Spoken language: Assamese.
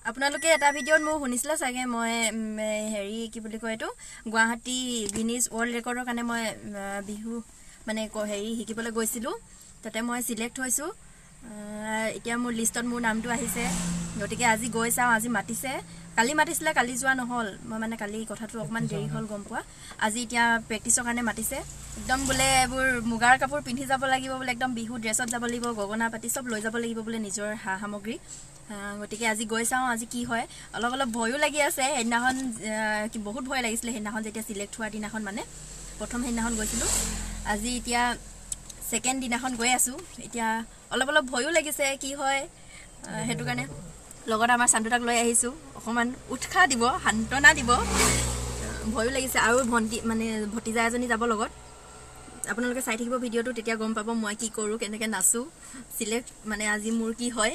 আপোনালোকে এটা ভিডিঅ'ত মই শুনিছিলা চাগে মই হেৰি কি বুলি কয় এইটো গুৱাহাটী গিনিজ ৱৰ্ল্ড ৰেকৰ্ডৰ কাৰণে মই বিহু মানে হেৰি শিকিবলৈ গৈছিলোঁ তাতে মই সিলেক্ট হৈছোঁ এতিয়া মোৰ লিষ্টত মোৰ নামটো আহিছে গতিকে আজি গৈ চাওঁ আজি মাতিছে কালি মাতিছিলে কালি যোৱা নহ'ল মই মানে কালি কথাটো অকমান দেৰি হ'ল গম পোৱা আজি এতিয়া প্ৰেক্টিছৰ কাৰণে মাতিছে একদম বোলে এইবোৰ মুগাৰ কাপোৰ পিন্ধি যাব লাগিব বোলে একদম বিহু ড্ৰেছত যাব লাগিব গগনা পাতি সব লৈ যাব লাগিব বোলে নিজৰ সামগ্ৰী গতিকে আজি গৈ চাওঁ আজি কি হয় অলপ অলপ ভয়ো লাগি আছে সেইদিনাখন কি বহুত ভয় লাগিছিলে সেইদিনাখন যেতিয়া সিলেক্ট হোৱাৰ দিনাখন মানে প্ৰথম সেইদিনাখন গৈছিলোঁ আজি এতিয়া সেকেন্ড দিনাখন গৈ আছোঁ এতিয়া অলপ অলপ ভয়ো লাগিছে কি হয় হেতু কাৰণে লগত আমাৰ সান্তুটাক লৈ আহিছোঁ অকমান উৎসাহ দিব সান্তনা দিব ভয়ো লাগিছে আৰু ভন্টি মানে ভতিজা এজনী যাব লগত আপোনালোকে চাই থাকিব ভিডিঅ'টো তেতিয়া গম পাব মই কি কৰোঁ কেনেকৈ নাচো সিলেক্ট মানে আজি মোৰ কি হয়